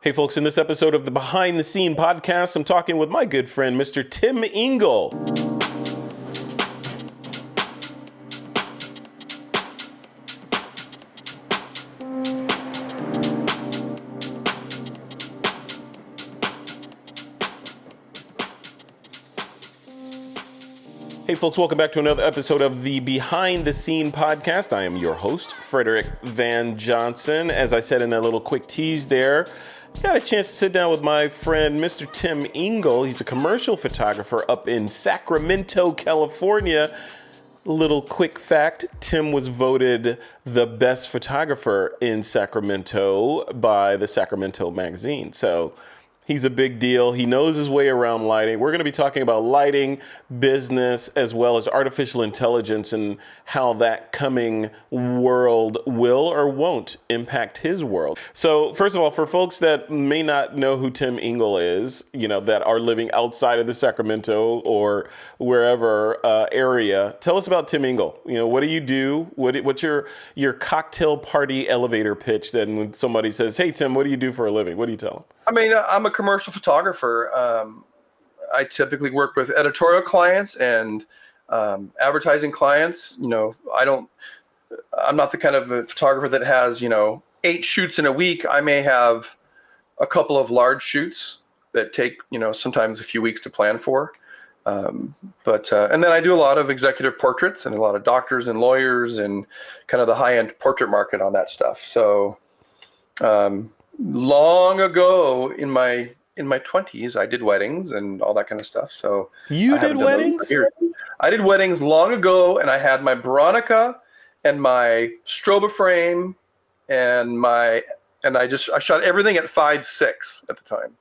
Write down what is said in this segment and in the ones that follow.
Hey folks, in this episode of the Behind the Scene podcast, I'm talking with my good friend, Mr. Tim Engle. Hey folks, welcome back to another episode of the Behind the Scene podcast. I am your host, Frederick Van Johnson. As I said in that little quick tease there, got a chance to sit down with my friend, Mr. Tim Engle. He's a commercial photographer up in Sacramento, California. Little quick fact, Tim was voted the best photographer in Sacramento by the Sacramento magazine. So he's a big deal. He knows his way around lighting. We're going to be talking about lighting, business, as well as artificial intelligence and how that coming world will or won't impact his world. So first of all, for folks that may not know who Tim Engle is, that are living outside of the Sacramento or wherever area, tell us about Tim Engle. What do you do? What's your cocktail party elevator pitch then when somebody says, hey, Tim, what do you do for a living? What do you tell them? I mean, I'm a commercial photographer. I typically work with editorial clients and advertising clients. I'm not the kind of a photographer that has, 8 shoots in a week. I may have a couple of large shoots that take, sometimes a few weeks to plan for. And then I do a lot of executive portraits and a lot of doctors and lawyers and kind of the high-end portrait market on that stuff. So, long ago in my 20s, I did weddings and all that kind of stuff. So you did weddings? I did weddings long ago, and I had my Veronica and my strobo frame and I shot everything at 5.6 at the time.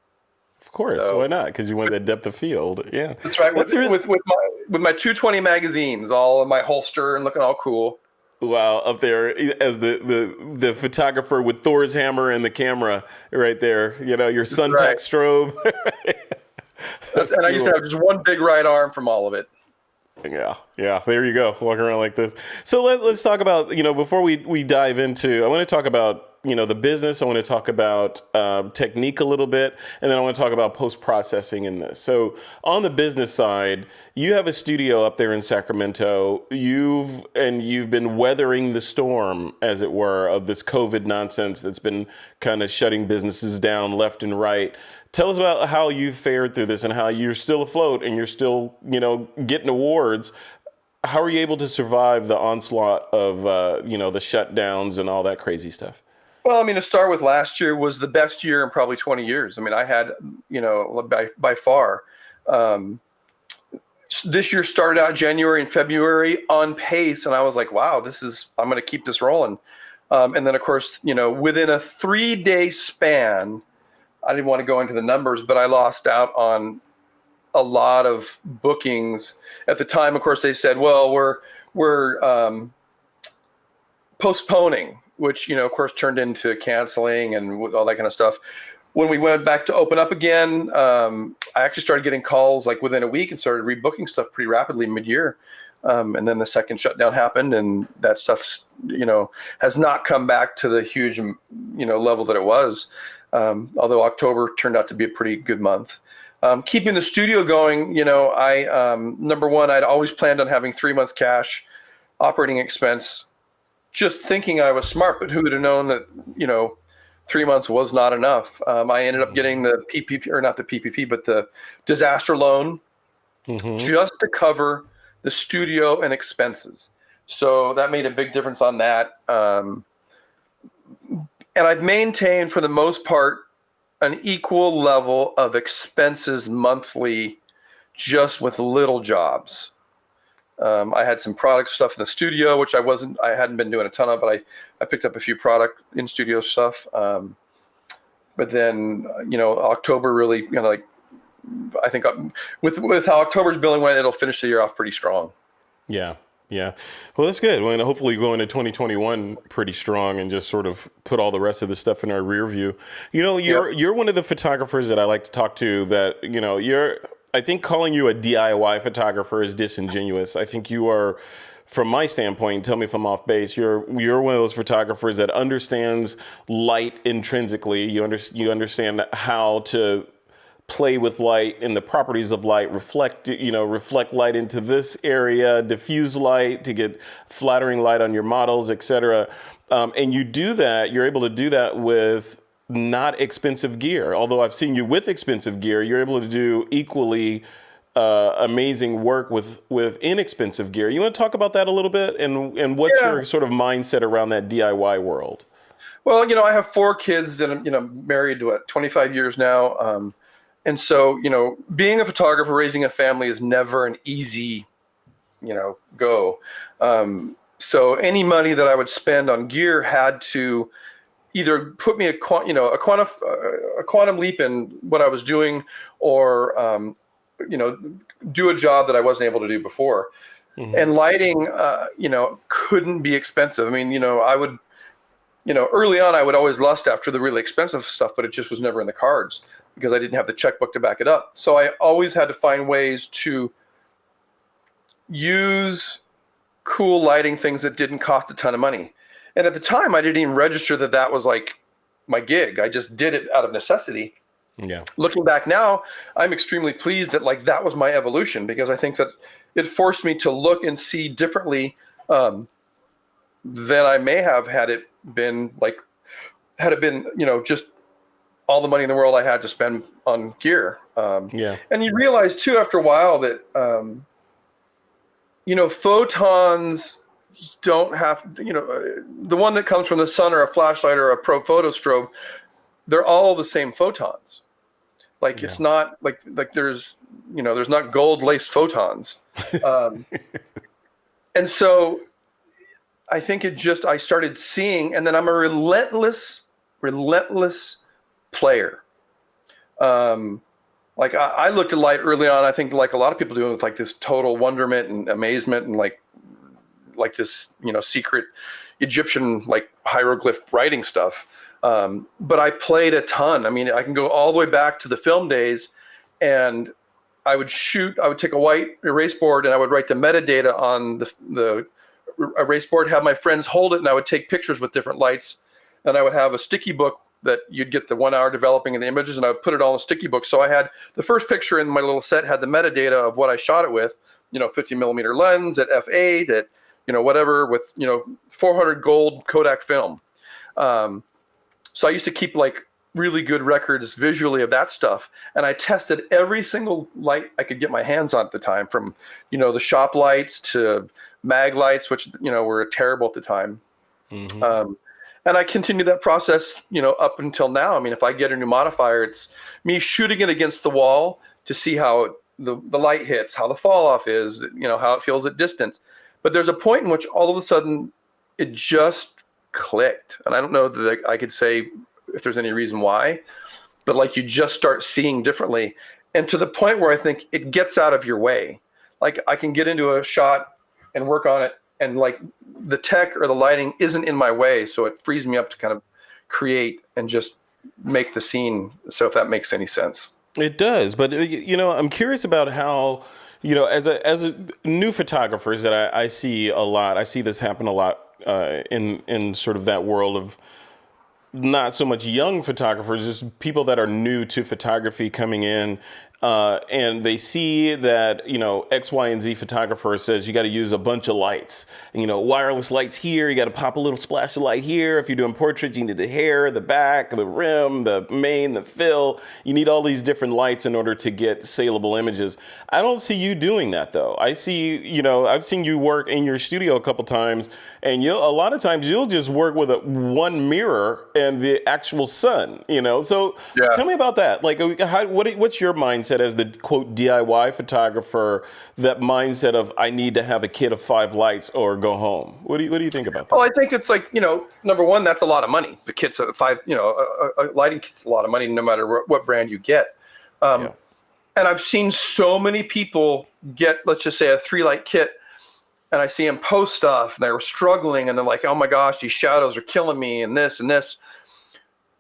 Of course, so, why not? Because you want that depth of field. Yeah, that's right. With my 220 magazines, all in my holster and looking all cool. Wow, up there as the photographer with Thor's hammer and the camera right there. Your sun-packed strobe. That's cool. I used to have just one big right arm from all of it. Yeah. There you go, walking around like this. So let's talk about, before we dive into, I want to talk about, the business. I want to talk about technique a little bit, and then I want to talk about post-processing in this. So on the business side, you have a studio up there in Sacramento. You've been weathering the storm, as it were, of this COVID nonsense that's been kind of shutting businesses down left and right. Tell us about how you fared through this and how you're still afloat and you're still, getting awards. How are you able to survive the onslaught of, the shutdowns and all that crazy stuff? Well, to start with, last year was the best year in probably 20 years. I had, by far. This year started out January and February on pace, and I was like, wow, I'm going to keep this rolling. And then, of course, within a 3-day span, I didn't want to go into the numbers, but I lost out on a lot of bookings. At the time, of course, they said, well, we're postponing, which, of course, turned into canceling and all that kind of stuff. When we went back to open up again, I actually started getting calls like within a week and started rebooking stuff pretty rapidly mid-year. And then the second shutdown happened, and that stuff, has not come back to the huge, level that it was. Although October turned out to be a pretty good month. Keeping the studio going, number one, I'd always planned on having 3 months cash operating expense, just thinking I was smart, but who would have known that, 3 months was not enough. I ended up getting the PPP, or not the PPP, but the disaster loan, just to cover the studio and expenses. So that made a big difference on that. And I've maintained, for the most part, an equal level of expenses monthly, just with little jobs. I had some product stuff in the studio, which I hadn't been doing a ton of, but I picked up a few product in studio stuff. But then, October really, I think with how October's billing went, it'll finish the year off pretty strong. Yeah. Well, that's good. Well, hopefully go into 2021 pretty strong and just sort of put all the rest of the stuff in our rear view. You're one of the photographers that I like to talk to that, I think calling you a DIY photographer is disingenuous. I think you are from my standpoint, tell me if I'm off base, you're one of those photographers that understands light intrinsically. You understand how to play with light and the properties of light, reflect light into this area, diffuse light to get flattering light on your models, etc. And you do that, you're able to do that with not expensive gear. Although I've seen you with expensive gear, you're able to do equally amazing work with inexpensive gear. You want to talk about that a little bit, and what's your sort of mindset around that DIY world? Well, I have 4 kids and I'm married to 25 years now. And so, being a photographer, raising a family is never an easy, go. So any money that I would spend on gear had to either put me a quantum leap in what I was doing, or do a job that I wasn't able to do before. Mm-hmm. And lighting, couldn't be expensive. I mean, I would, early on I would always lust after the really expensive stuff, but it just was never in the cards because I didn't have the checkbook to back it up. So I always had to find ways to use cool lighting things that didn't cost a ton of money. And at the time, I didn't even register that was like my gig. I just did it out of necessity. Yeah. Looking back now, I'm extremely pleased that that was my evolution, because I think that it forced me to look and see differently than I may have had it been just all the money in the world I had to spend on gear. And you realize too, after a while, that, photons don't have, the one that comes from the sun or a flashlight or a pro photo strobe, they're all the same photons. It's not like there's not gold laced photons. And so I think I started seeing, and then I'm a relentless player. I looked at light early on, I think like a lot of people do, with this total wonderment and amazement and like this, secret Egyptian hieroglyph writing stuff. But I played a ton. I mean, I can go all the way back to the film days, and I would take a white erase board and I would write the metadata on the erase board, have my friends hold it, and I would take pictures with different lights, and I would have a sticky book that you'd get the 1 hour developing of the images, and I would put it all in a sticky book. So I had the first picture in my little set had the metadata of what I shot it with, 50 millimeter lens at f8 at, whatever, with, 400 gold Kodak film. So I used to keep really good records visually of that stuff. And I tested every single light I could get my hands on at the time, from, the shop lights to mag lights, which, were terrible at the time. Mm-hmm. And I continued that process, up until now. I mean, if I get a new modifier, it's me shooting it against the wall to see how the light hits, how the fall off is, how it feels at distance. But there's a point in which all of a sudden it just clicked. And I don't know that I could say if there's any reason why, but you just start seeing differently. And to the point where I think it gets out of your way. I can get into a shot and work on it, and the tech or the lighting isn't in my way. So it frees me up to kind of create and just make the scene. So if that makes any sense. It does. But, I'm curious about how, as a new photographers that I see a lot, I see this happen a lot in sort of that world of not so much young photographers, just people that are new to photography coming in. And they see that, X, Y, and Z photographer says you got to use a bunch of lights. And, wireless lights here, you got to pop a little splash of light here. If you're doing portraits, you need the hair, the back, the rim, the main, the fill. You need all these different lights in order to get saleable images. I don't see you doing that, though. I see, I've seen you work in your studio a couple times, and a lot of times you'll just work with one mirror and the actual sun, So Tell me about that. What's your mindset as the quote DIY photographer, that mindset of I need to have a kit of 5 lights or go home? What do you think about that? Well, I think it's number one, that's a lot of money. The kit's a 5, a lighting kit's a lot of money no matter what brand you get. And I've seen so many people get, let's just say, a 3-light kit, and I see them post stuff and they're struggling and they're like, oh my gosh, these shadows are killing me and this and this.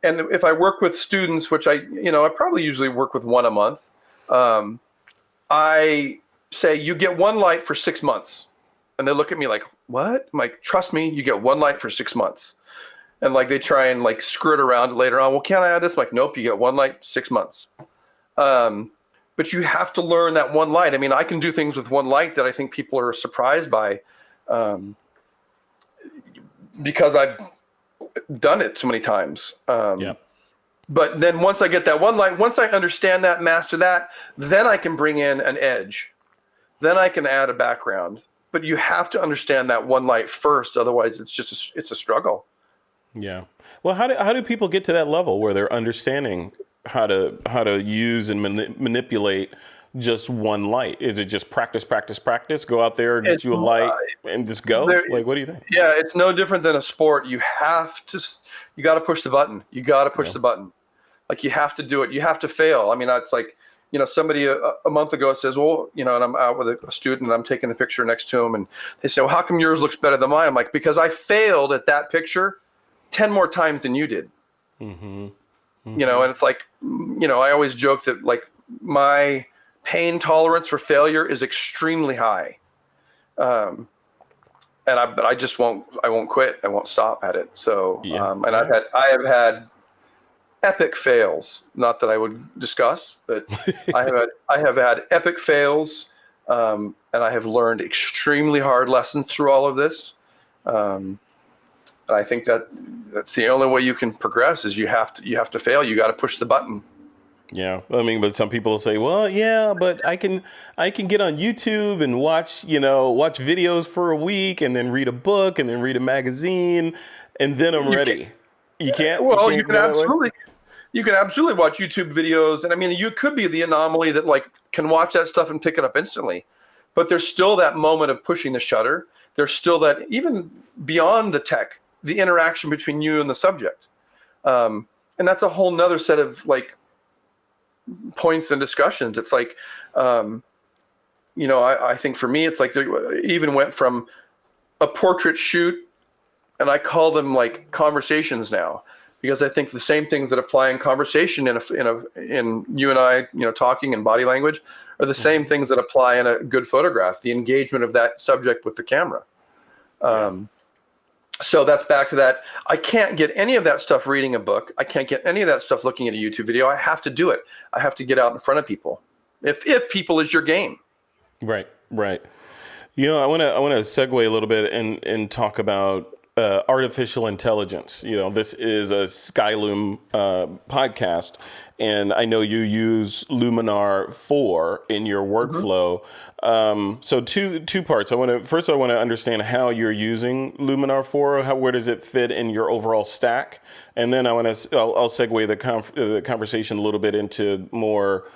And if I work with students, which I probably usually work with 1 a month, I say you get 1 light for 6 months. And they look at me like, what? I'm like, trust me, you get one light for 6 months. And like they try and like skirt around later on. Well, can't I add this? I'm like, nope, you get one light, 6 months. But you have to learn that one light. I mean, I can do things with one light that I think people are surprised by, because I've done it so many times. But then once I get that one light, once I understand that, master that, then I can bring in an edge. Then I can add a background. But you have to understand that one light first. Otherwise, it's a struggle. Yeah. Well, how do people get to that level where they're understanding how to use and manipulate just one light? Is it just practice? Go out there, get you a light, and just go? Like, what do you think? Yeah, it's no different than a sport. You got to push the button. You got to push the button. Like, you have to do it. You have to fail. I mean, it's like, somebody a month ago says, well, and I'm out with a student and I'm taking the picture next to him, and they say, well, how come yours looks better than mine? I'm like, because I failed at that picture 10 more times than you did. And it's like, I always joke that like my pain tolerance for failure is extremely high. But I won't quit. I won't stop at it. So, and I have had epic fails, not that I would discuss, but I have had epic fails. And I have learned extremely hard lessons through all of this. And I think that's the only way you can progress is you have to fail. You got to push the button. Yeah. I mean, but some people say, well, yeah, but I can get on YouTube and watch videos for a week and then read a book and then read a magazine and then I'm ready. You can't? Well, you can absolutely watch YouTube videos. And I mean, you could be the anomaly that like can watch that stuff and pick it up instantly, but there's still that moment of pushing the shutter. There's still that, even beyond the tech, the interaction between you and the subject. And that's a whole nother set of like points and discussions. It's like, I think for me, it's like there even went from a portrait shoot, and I call them like conversations now, because I think the same things that apply in conversation in you and I, talking and body language are the same things that apply in a good photograph, the engagement of that subject with the camera. So that's back to that. I can't get any of that stuff reading a book. I can't get any of that stuff looking at a YouTube video. I have to do it. I have to get out in front of people. If people is your game. Right. I want to segue a little bit and talk about artificial intelligence. This is a Skyloom podcast, and I know you use Luminar 4 in your workflow. So two parts. I want to understand how you're using Luminar 4. Where does it fit in your overall stack? And then I'll segue the conversation a little bit into more,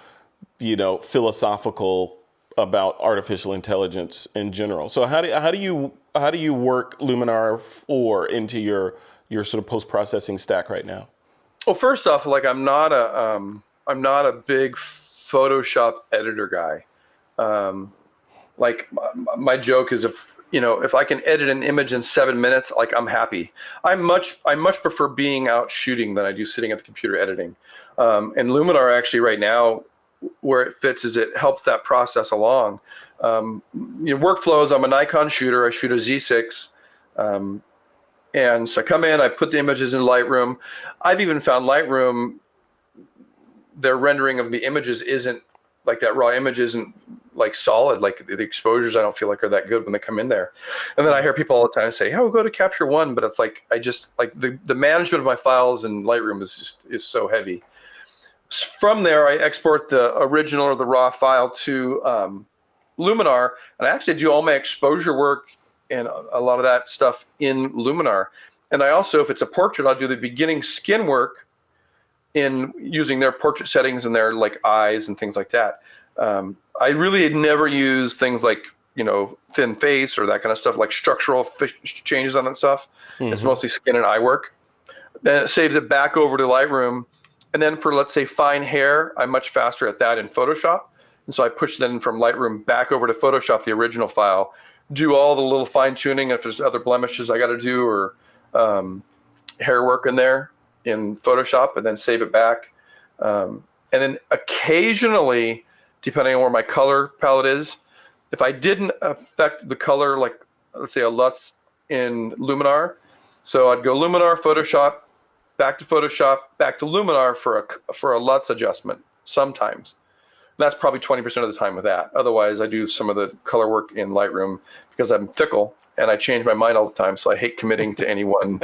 philosophical about artificial intelligence in general. So how do you work Luminar 4 into your sort of post-processing stack right now? Well, first off, like I'm not a big Photoshop editor guy. Like my joke is if I can edit an image in 7 minutes, like I'm happy. I much prefer being out shooting than I do sitting at the computer editing. And Luminar actually right now, where it fits is it helps that process along. Workflows, I'm a Nikon shooter. I shoot a Z6. And so I come in, I put the images in Lightroom. I've even found Lightroom, their rendering of the images isn't like that raw image isn't like solid. Like the exposures, I don't feel like are that good when they come in there. And then I hear people all the time say, "Oh, go to Capture One," but it's like I just like the management of my files in Lightroom is so heavy. From there, I export the original or the raw file to Luminar, and I actually do all my exposure work and a lot of that stuff in Luminar. And I also, if it's a portrait, I'll do the beginning skin work in using their portrait settings and their like eyes and things like that. I really had never used things like, thin face or that kind of stuff, like structural changes on that stuff. Mm-hmm. It's mostly skin and eye work. Then it saves it back over to Lightroom. And then for, let's say, fine hair, I'm much faster at that in Photoshop. And so I push then from Lightroom back over to Photoshop, the original file, do all the little fine tuning if there's other blemishes I got to do or hair work in there in Photoshop, and then save it back. And then occasionally, depending on where my color palette is, if I didn't affect the color like let's say a LUTs in Luminar. So I'd go Luminar, Photoshop, back to Photoshop, back to Luminar for a LUTs adjustment sometimes. And that's probably 20% of the time with that. Otherwise, I do some of the color work in Lightroom because I'm fickle and I change my mind all the time. So I hate committing to anyone.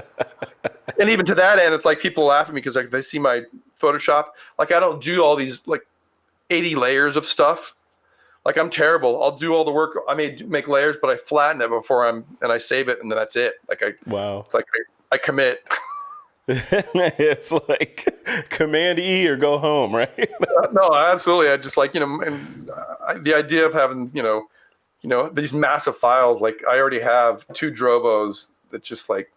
And even to that end, it's like people laugh at me because like they see my Photoshop. Like I don't do all these like 80 layers of stuff. Like I'm terrible. I'll do all the work. I may make layers, but I flatten it and I save it, and then that's it. Wow. It's like I commit. It's like Command E or go home, right? No, absolutely. I just like and the idea of having these massive files. Like I already have 2 Drobos that just like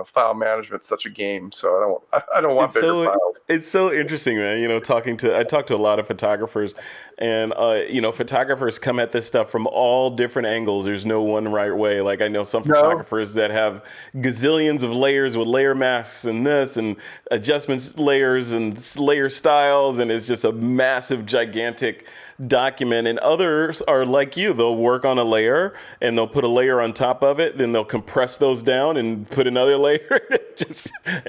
file management's such a game. So I don't want bigger files. It's so interesting, man. I talk to a lot of photographers, and photographers come at this stuff from all different angles. There's no one right way. Like I know some photographers that have gazillions of layers with layer masks and this and adjustments layers and layer styles, and it's just a massive, gigantic document. And others are like you. They'll work on a layer and they'll put a layer on top of it, then they'll compress those down and put another layer and just keep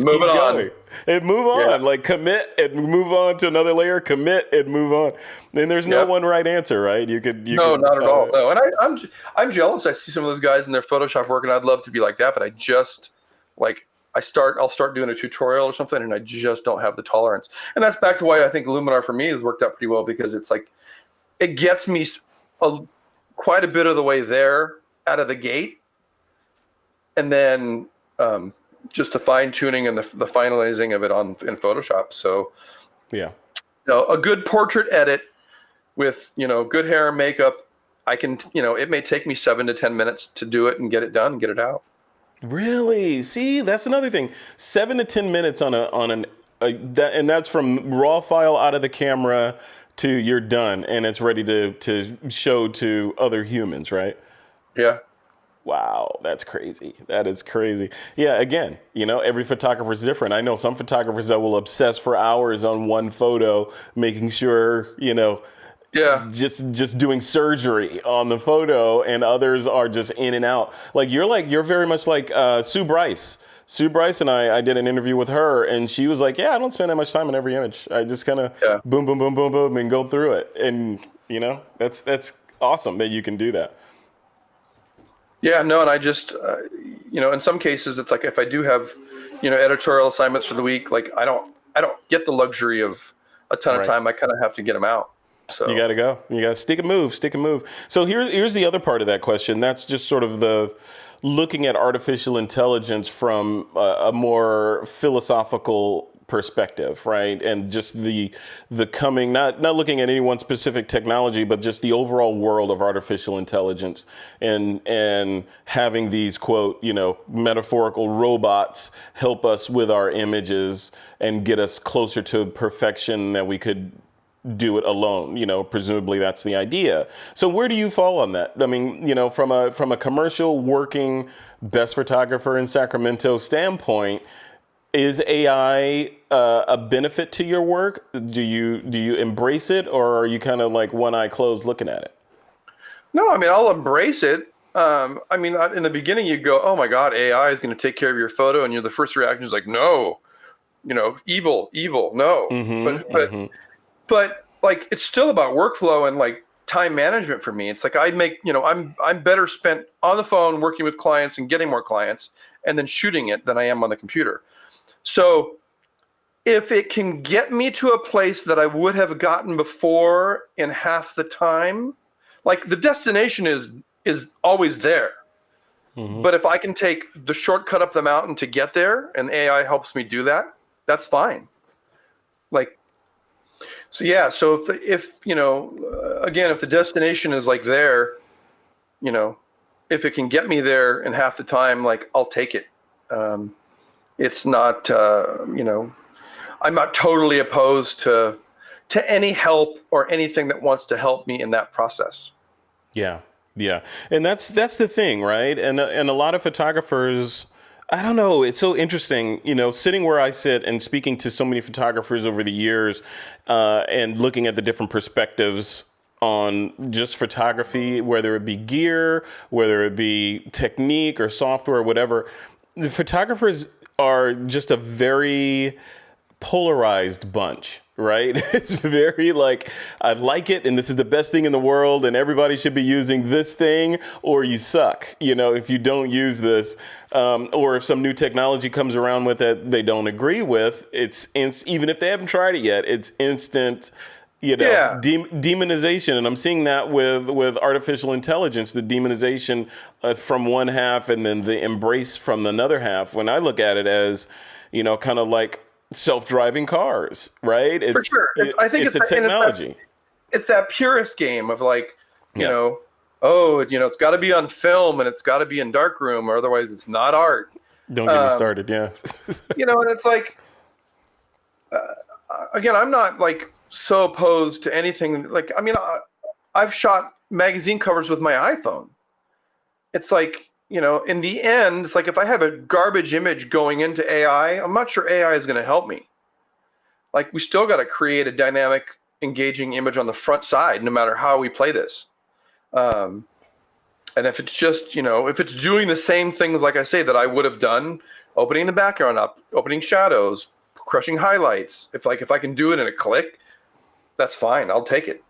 going and move on. Like commit and move on to another layer, commit and move on. And there's no one right answer, right? No, not at all. No, and I'm jealous. I see some of those guys in their Photoshop work, and I'd love to be like that, but I just like I'll start doing a tutorial or something, and I just don't have the tolerance. And that's back to why I think Luminar for me has worked out pretty well, because it's like it gets me quite a bit of the way there out of the gate, and then just the fine tuning and the finalizing of it in Photoshop. So a good portrait edit with good hair and makeup, I can it may take me 7 to 10 minutes to do it and get it done and get it out. Really? See, that's another thing. 7 to 10 minutes and that's from raw file out of the camera to you're done and it's ready to show to other humans, right? Yeah. Wow, that's crazy. That is crazy. Yeah, again, every photographer is different. I know some photographers that will obsess for hours on one photo, making sure, just doing surgery on the photo, and others are just in and out. You're very much like Sue Bryce. Sue Bryce and I did an interview with her, and she was like, yeah, I don't spend that much time on every image. I just kind of boom, boom, boom, boom, boom, and go through it. And, that's awesome that you can do that. Yeah, no, and I just, in some cases, it's like if I do have, editorial assignments for the week, like I don't get the luxury of a ton of time. I kind of have to get them out. So you got to go. You got to stick and move. So here's the other part of that question. That's just sort of the looking at artificial intelligence from a more philosophical perspective, right? And just the coming, not looking at any one specific technology, but just the overall world of artificial intelligence and having these, quote, metaphorical robots help us with our images and get us closer to perfection that we could do it alone. Presumably that's the idea. So where do you fall on that? I mean, from a commercial working best photographer in Sacramento standpoint, is AI a benefit to your work? Do you embrace it, or are you kind of like one eye closed looking at it? No, I mean, I'll embrace it. In the beginning you go, oh my God, AI is going to take care of your photo, and the first reaction is like, no, evil, no. But like it's still about workflow and like time management for me. It's like I'm better spent on the phone working with clients and getting more clients and then shooting it than I am on the computer. So if it can get me to a place that I would have gotten before in half the time, like the destination is always there. Mm-hmm. But if I can take the shortcut up the mountain to get there and AI helps me do that, that's fine. So if the destination is like there, if it can get me there in half the time, like I'll take it. It's not, I'm not totally opposed to any help or anything that wants to help me in that process. Yeah. And that's the thing, right? And a lot of photographers, I don't know. It's so interesting, sitting where I sit and speaking to so many photographers over the years and looking at the different perspectives on just photography, whether it be gear, whether it be technique or software, whatever. The photographers are just a very polarized bunch, right? It's very like, I like it and this is the best thing in the world and everybody should be using this thing, or you suck, if you don't use this. Or if some new technology comes around with it they don't agree with, even if they haven't tried it yet, it's instant, demonization. And I'm seeing that with artificial intelligence, the demonization from one half and then the embrace from another half. When I look at it as, kind of like self-driving cars, right? For sure. I think it's a technology. It's that purist game of like, it's got to be on film and it's got to be in darkroom or otherwise it's not art. Don't get me started. Yeah. And it's like, again, I'm not like so opposed to anything. Like, I mean, I've shot magazine covers with my iPhone. It's like, in the end, it's like if I have a garbage image going into AI, I'm not sure AI is going to help me. Like, we still got to create a dynamic, engaging image on the front side, no matter how we play this. And if it's just, if it's doing the same things, like I say, that I would have done, opening the background up, opening shadows, crushing highlights, if I can do it in a click, that's fine. I'll take it.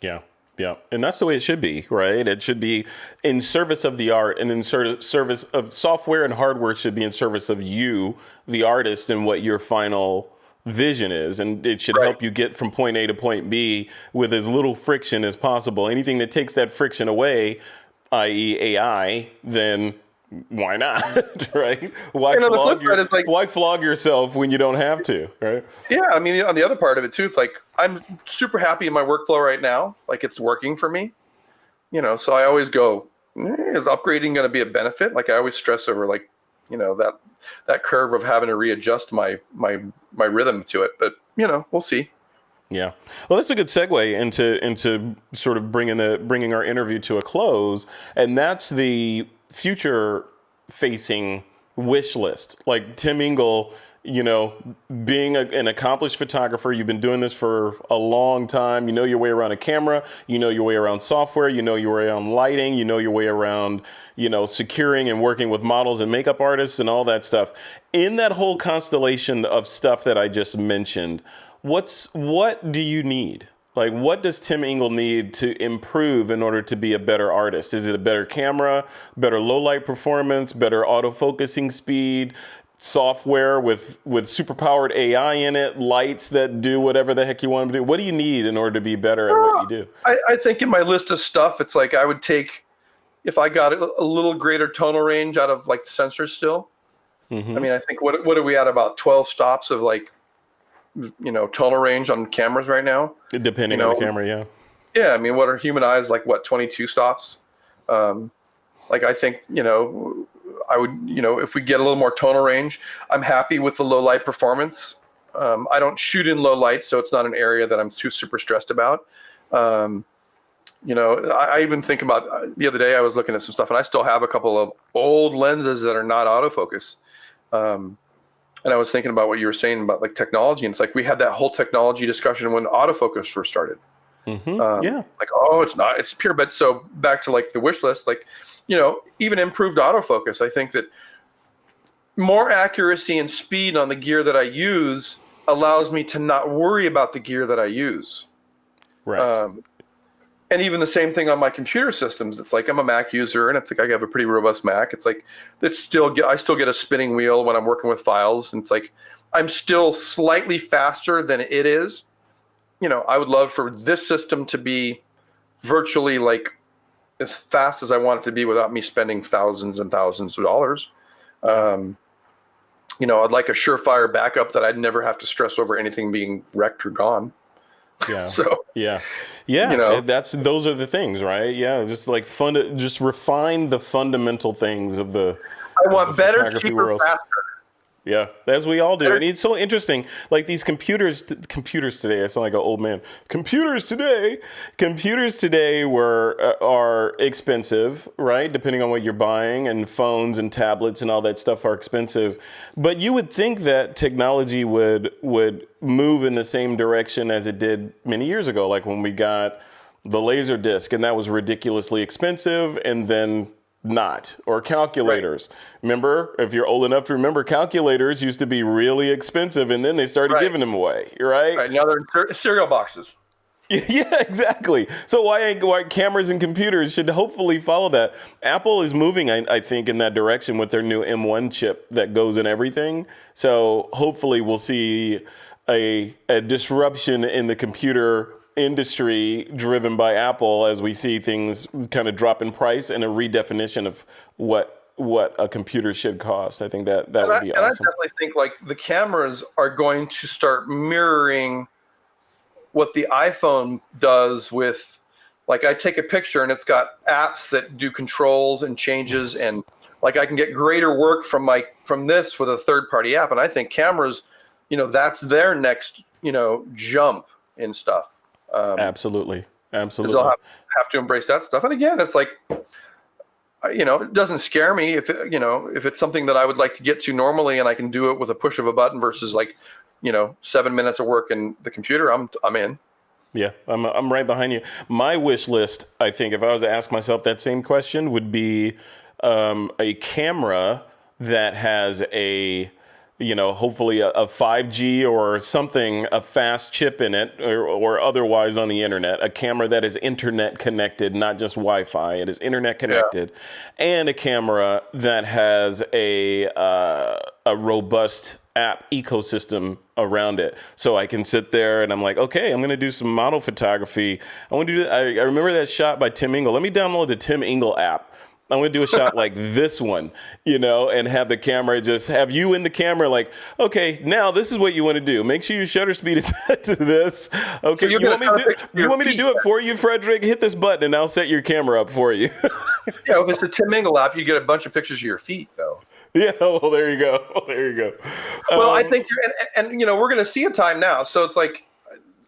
Yeah. Yeah. And that's the way it should be, right? It should be in service of the art, and in service of software and hardware should be in service of you, the artist, and what your final vision is. And it should help you get from point A to point B with as little friction as possible. Anything that takes that friction away, i.e. AI, then why not, right? Why flog yourself when you don't have to, right? Yeah, I mean, on the other part of it too, it's like I'm super happy in my workflow right now. Like, it's working for me, so I always go, is upgrading going to be a benefit? Like, I always stress over like, that curve of having to readjust my rhythm to it. But, we'll see. Yeah. Well, that's a good segue into sort of bringing our interview to a close. And that's the future facing wish list. Like Tim Engle, being an accomplished photographer, you've been doing this for a long time. You know your way around a camera, you know your way around software, you know your way around lighting, you know your way around, securing and working with models and makeup artists and all that stuff. In that whole constellation of stuff that I just mentioned, what do you need? Like, what does Tim Engle need to improve in order to be a better artist? Is it a better camera, better low light performance, better autofocusing speed, software with superpowered AI in it, lights that do whatever the heck you want them to do? What do you need in order to be better at what you do? I think in my list of stuff, it's like I would take, if I got a little greater tonal range out of like the sensors still. Mm-hmm. I mean, I think what are we at, about 12 stops of like, tonal range on cameras right now, depending on the camera. Yeah, I mean, what are human eyes, like 22 stops? Like, I think I would, if we get a little more tonal range, I'm happy with the low light performance. I don't shoot in low light, so it's not an area that I'm too super stressed about. I even think about, the other day I was looking at some stuff and I still have a couple of old lenses that are not autofocus. And I was thinking about what you were saying about like technology, and it's like we had that whole technology discussion when autofocus first started. Mm-hmm. Like, oh, it's pure. But so back to like the wish list, like, even improved autofocus. I think that more accuracy and speed on the gear that I use allows me to not worry about the gear that I use. Right. And even the same thing on my computer systems. It's like I'm a Mac user, and it's like I have a pretty robust Mac. It's like I still get a spinning wheel when I'm working with files, and it's like I'm still slightly faster than it is. I would love for this system to be virtually like as fast as I want it to be without me spending thousands and thousands of dollars. I'd like a surefire backup that I'd never have to stress over anything being wrecked or gone. Yeah. So yeah. Those are the things, right? Yeah, just like just refine the fundamental things of the. I want better, cheaper, world. faster. Yeah, as we all do. And it's so interesting. Like these computers today, I sound like an old man. Computers today are expensive, right? Depending on what you're buying, and phones and tablets and all that stuff are expensive. But you would think that technology would move in the same direction as it did many years ago, like when we got the laser disc, and that was ridiculously expensive, and then not. Or calculators. Right. Remember, if you're old enough to remember, calculators used to be really expensive, and then they started giving them away, right? Right, now they're in cereal boxes. Yeah, exactly. So why cameras and computers should hopefully follow that. Apple is moving, I think, in that direction with their new M1 chip that goes in everything. So hopefully we'll see a disruption in the computer industry driven by Apple as we see things kind of drop in price and a redefinition of what a computer should cost. I think that would be awesome. And I definitely think like the cameras are going to start mirroring what the iPhone does with, like, I take a picture and it's got apps that do controls and changes, and like I can get greater work from this with a third-party app. And I think cameras, that's their next, jump in stuff. Absolutely. They'll have to embrace that stuff. And again, it's like, it doesn't scare me if it's something that I would like to get to normally, and I can do it with a push of a button versus 7 minutes of work in the computer. I'm in. Yeah, I'm right behind you. My wish list, I think, if I was to ask myself that same question, would be a camera that has hopefully a 5G or something, a fast chip in it, or otherwise on the internet, a camera that is internet connected, not just Wi-Fi. It is internet connected, and a camera that has a robust app ecosystem around it. So I can sit there and I'm like, okay, I'm going to do some model photography. I want to do. I remember that shot by Tim Engle. Let me download the Tim Engle app. I'm going to do a shot like this one, and have the camera, just have you in the camera like, okay, now this is what you want to do. Make sure your shutter speed is set to this. Okay, so you want me to do it for you, Frederick? Hit this button and I'll set your camera up for you. Yeah, if it's the Tim Engle app, you get a bunch of pictures of your feet, though. Yeah, well, there you go. There you go. Well, I think, and we're going to see a time now. So it's like,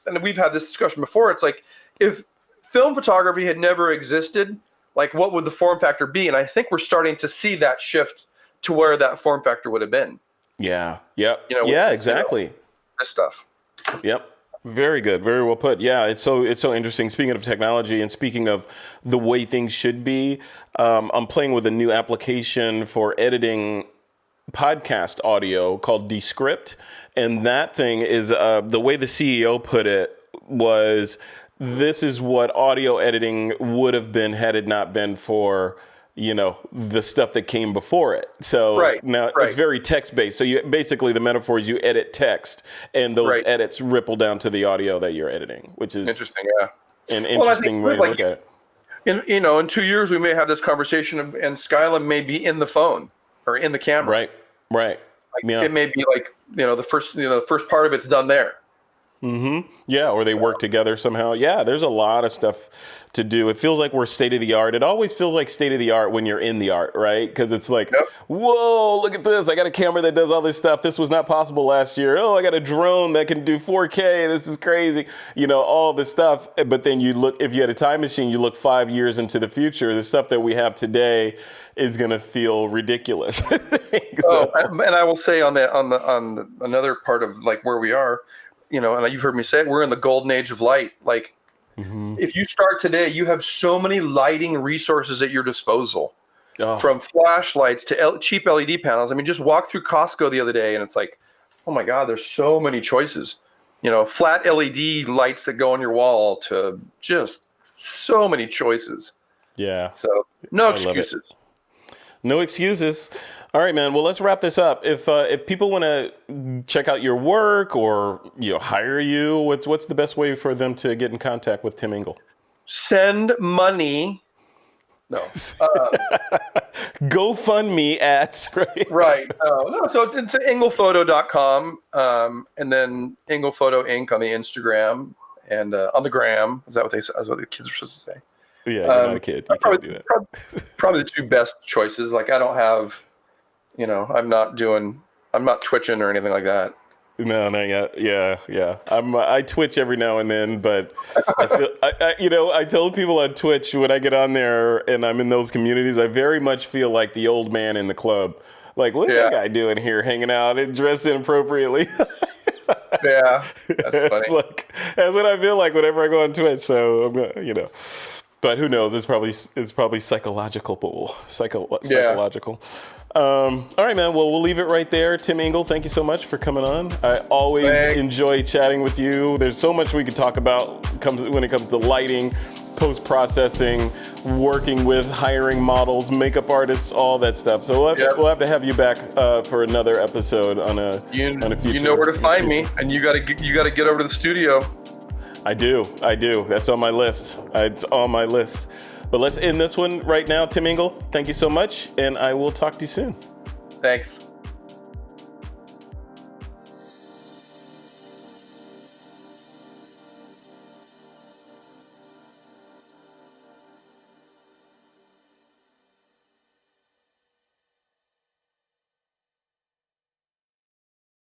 and we've had this discussion before, it's like, if film photography had never existed, like, what would the form factor be? And I think we're starting to see that shift to where that form factor would have been. Yeah. Yep. Yeah, exactly. This stuff. Yep. Very good. Very well put. Yeah, it's so interesting. Speaking of technology and speaking of the way things should be, I'm playing with a new application for editing podcast audio called Descript. And that thing is, the way the CEO put it was, this is what audio editing would have been had it not been for, the stuff that came before it. So it's very text-based. So basically the metaphor is you edit text, and those edits ripple down to the audio that you're editing, which is interesting. Yeah, an interesting way to look at it. In 2 years we may have this conversation, and Skylum may be in the phone or in the camera. Right. It may be like the first part of it's done there. Mm-hmm. Yeah, or they work together somehow. Yeah, there's a lot of stuff to do. It feels like we're state of the art. It always feels like state of the art when you're in the art, right? Because it's like, whoa, look at this. I got a camera that does all this stuff. This was not possible last year. Oh, I got a drone that can do 4K. This is crazy. All this stuff. But then you look, if you had a time machine, you look 5 years into the future, the stuff that we have today is going to feel ridiculous. And I will say on another part of like where we are, and you've heard me say it, we're in the golden age of light. Like, if you start today, you have so many lighting resources at your disposal, from flashlights to cheap LED panels. I mean, just walk through Costco the other day, and it's like, oh my God, there's so many choices. Flat LED lights that go on your wall to just so many choices. Yeah. So no excuses. No excuses. All right, man. Well, let's wrap this up. If people want to check out your work or hire you, what's the best way for them to get in contact with Tim Engle? Send money. No. GoFundMe at right. No. So it's englephoto.com, and then Englephoto Inc. on the Instagram and on the gram. Is that what the kids are supposed to say? Yeah, you're not a kid. You can't do that. Probably the two best choices. Like, I don't have. I'm not twitching or anything like that. No, not yet. Yeah. I twitch every now and then, but I feel, I told people on Twitch when I get on there and I'm in those communities, I very much feel like the old man in the club. Like, what is that guy doing here, hanging out and dressed inappropriately? Yeah, that's funny. It's like that's what I feel like whenever I go on Twitch. So I'm gonna. But who knows? It's probably psychological. Psychological. All right, man. Well, we'll leave it right there. Tim Engle, thank you so much for coming on. I always enjoy chatting with you. There's so much we could talk about when it comes to lighting, post-processing, working with, hiring models, makeup artists, all that stuff. So we'll have to have you back for another episode on a future. You know where to find me, and you got to get over to the studio. I do. That's on my list. It's on my list. But let's end this one right now. Tim Engle, thank you so much, and I will talk to you soon. Thanks.